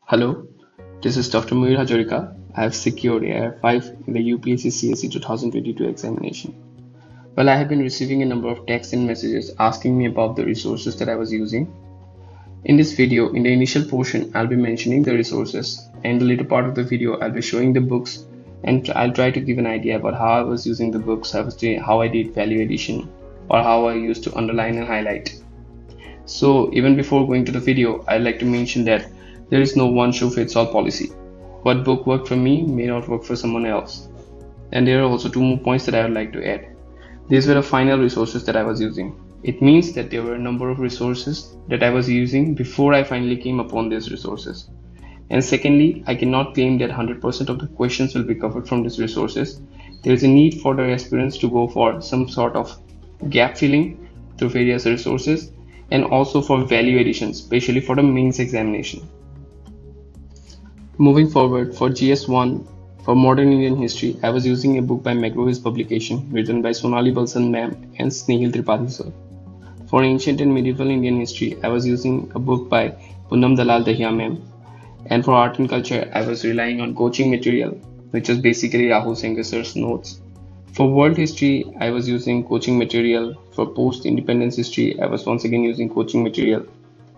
Hello, this is Dr. Mayure Hazarika. I have secured AR5 in the UPSC CSE 2022 examination. Well, I have been receiving a number of texts and messages asking me about the resources that I was using. In this video, in the initial portion, I'll be mentioning the resources, and in the later part of the video, I'll be showing the books, and I'll try to give an idea about how I was using the books, how I did value addition, or how I used to underline and highlight. So even before going to the video, I'd like to mention that there is no one shoe fits all policy. What book worked for me may not work for someone else. And there are also two more points that I would like to add. These were the final resources that I was using. It means that there were a number of resources that I was using before I finally came upon these resources. And secondly, I cannot claim that 100% of the questions will be covered from these resources. There is a need for the aspirants to go for some sort of gap filling through various resources, and also for value addition, especially for the mains examination. Moving forward, for GS1, for Modern Indian History, I was using a book by Majure's publication written by Sonali Balsan ma'am and Snehil Tripathi sir. For Ancient and Medieval Indian History, I was using a book by Poonam Dalal Dahiya ma'am. And for Art and Culture, I was relying on coaching material, which was basically Rahul Singh sir's notes. For World History, I was using coaching material. For Post-Independence History, I was once again using coaching material.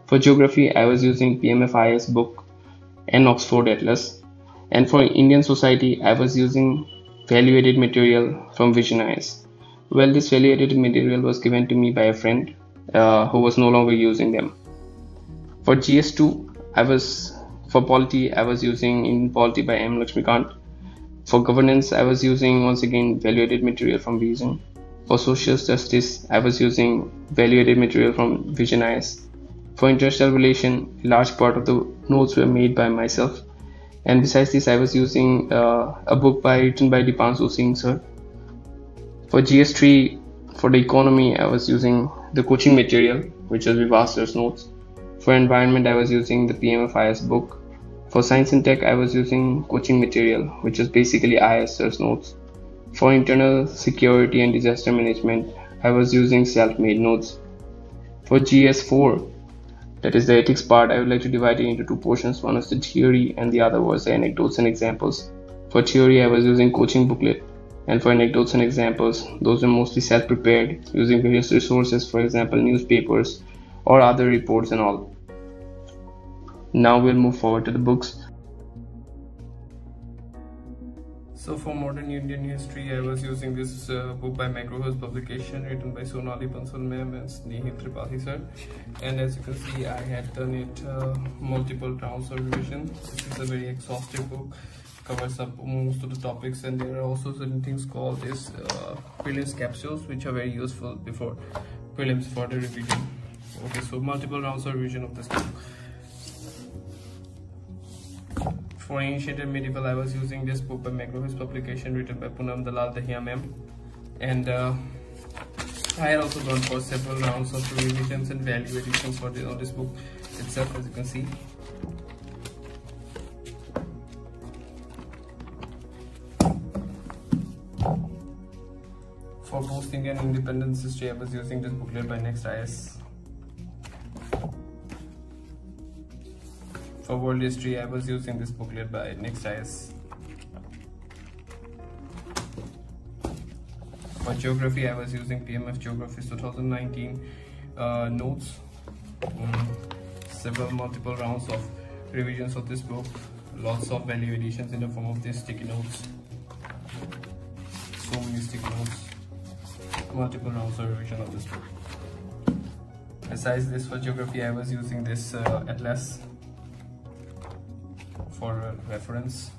For Geography, I was using PMFI's book and Oxford Atlas. And for Indian Society, I was using value-added material from Vision Eyes. Well, this value-added material was given to me by a friend who was no longer using them. For GS2, for Polity, I was using In Polity by M. Lakshmikant. For Governance, I was using once again value-added material from Vision. For Social Justice, I was using value-added material from Vision Eyes. For International Relation, a large part of the notes were made by myself. And besides this, I was using a book written by Dipanshu Singh sir. For GS3, for the Economy, I was using the coaching material, which was Vivas sir's notes. For Environment, I was using the PMFI's book. For Science and Tech, I was using coaching material, which is basically ISR's notes. For Internal Security and Disaster Management, I was using self-made notes. For GS4, that is the ethics part, I would like to divide it into two portions. One is the theory and the other was the anecdotes and examples. For theory, I was using coaching booklet, and for anecdotes and examples, those were mostly self-prepared using various resources, for example, newspapers or other reports and all. Now we'll move forward to the books. So for Modern Indian History, I was using this book by Majure's publication written by Sonali Balsan ma'am and Snehil Tripathi sir. And as you can see, I had done it multiple rounds of revision. This is a very exhaustive book, covers up most of the topics, and there are also certain things called this prelims capsules, which are very useful before prelims for the revision. Okay, so multiple rounds of revision of this book. For Ancient and Medieval, I was using this book by Majure's publication written by Poonam Dalal Dahiya ma'am. And I had also gone for several rounds of revisions and value additions for this book itself, as you can see. For Post-Indian Independence History, I was using this booklet by Next IS. For World History, I was using this booklet by Next IS. For Geography, I was using PMF Geography 2019 notes. Multiple rounds of revisions of this book. Lots of value additions in the form of these sticky notes. So many sticky notes. Multiple rounds of revision of this book. Besides this, for Geography, I was using this atlas for reference.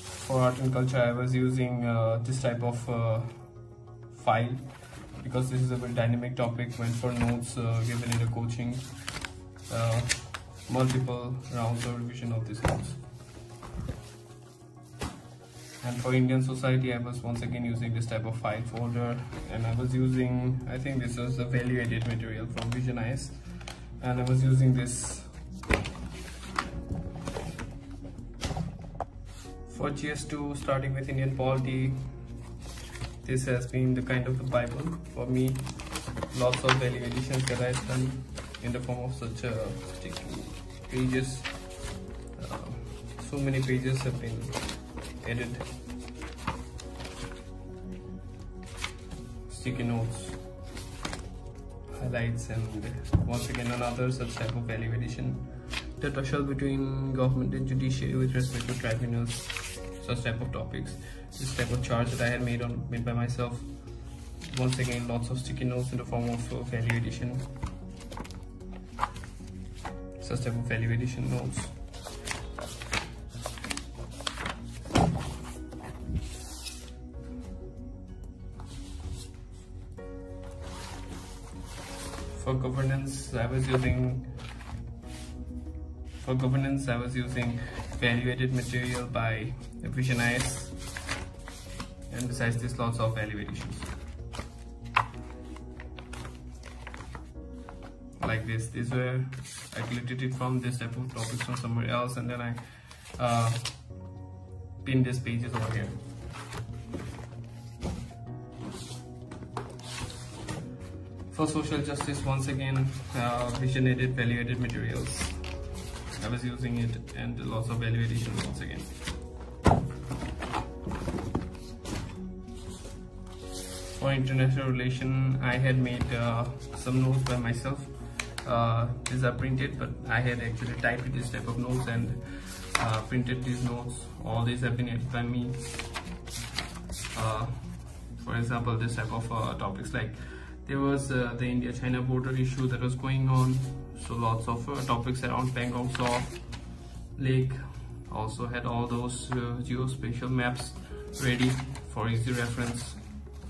For Art and Culture, I was using this type of file because this is a very dynamic topic. Went for notes given in the coaching, multiple rounds of revision of these notes. And for Indian Society, I was once again using this type of file folder, and I was using, I think this was the value added material from Vision Eyes, and I was using this. For GS2, starting with Indian Polity, this has been the kind of the Bible for me. Lots of value additions that I've done in the form of such sticky pages so many pages have been added. Sticky notes, highlights, and once again another such type of value addition. The tussle between government and judiciary with respect to tribunals, such type of topics. This type of chart that I had made by myself. Once again, lots of sticky notes in the form of value addition. Such type of value addition notes. For governance, I was using value-added material by Visionize, and besides this, lots of value additions like this. These were I collected it from this type of topics from somewhere else, and then I pinned these pages over here. For social justice, once again, vision-aided, value-added materials. I was using it, and lots of value addition once again. For international relation, I had made some notes by myself. These are printed, but I had actually typed this type of notes and printed these notes. All these have been added by me. For example, this type of topics, like there was the India-China border issue that was going on, so lots of topics around Pangong Tsaw Lake. Also had all those geospatial maps ready for easy reference.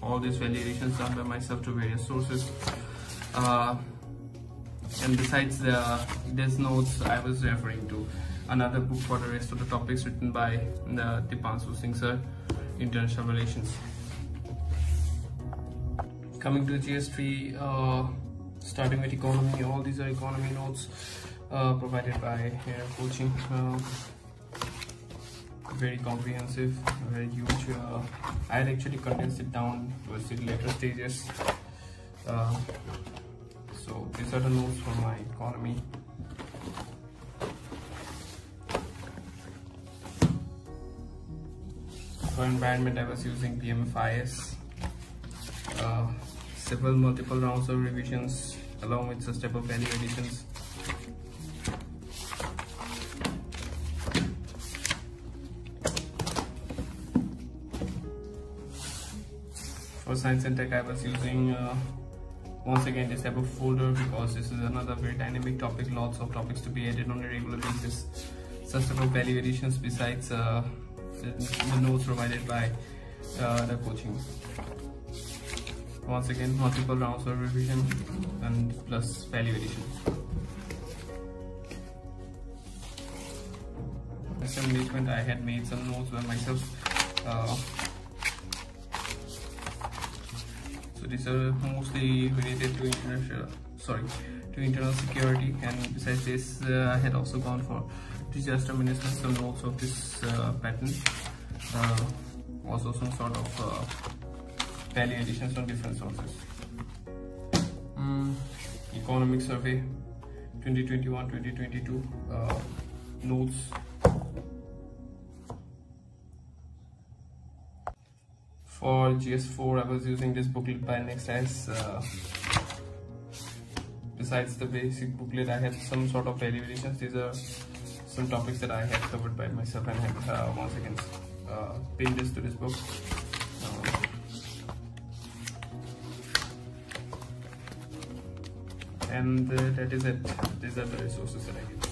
All these validations done by myself to various sources. And besides these notes, I was referring to another book for the rest of the topics written by Dipanshu Singh sir, International Relations. Coming to GS3, starting with economy, all these are economy notes provided by coaching. Very comprehensive, very huge. I had actually condensed it down towards the later stages. So these are the notes for my economy. For environment, I was using PMFIS. Several multiple rounds of revisions along with such type of value additions. For science and tech, I was using once again this type of folder because this is another very dynamic topic, lots of topics to be added on a regular basis. Such type of value additions besides the notes provided by the coaching. Once again, multiple rounds of revision and plus value addition. Lesson management, I had made some notes by myself. So these are mostly related to internal security, and besides this, I had also gone for disaster management, some notes of this pattern. Also some sort of value additions from different sources. Economic survey 2021-2022 notes. For GS4, I was using this booklet by NextS. Besides the basic booklet, I had some sort of value additions. These are some topics that I had covered by myself and had once again pinned this to this book. And that is it. These are the resources that I get.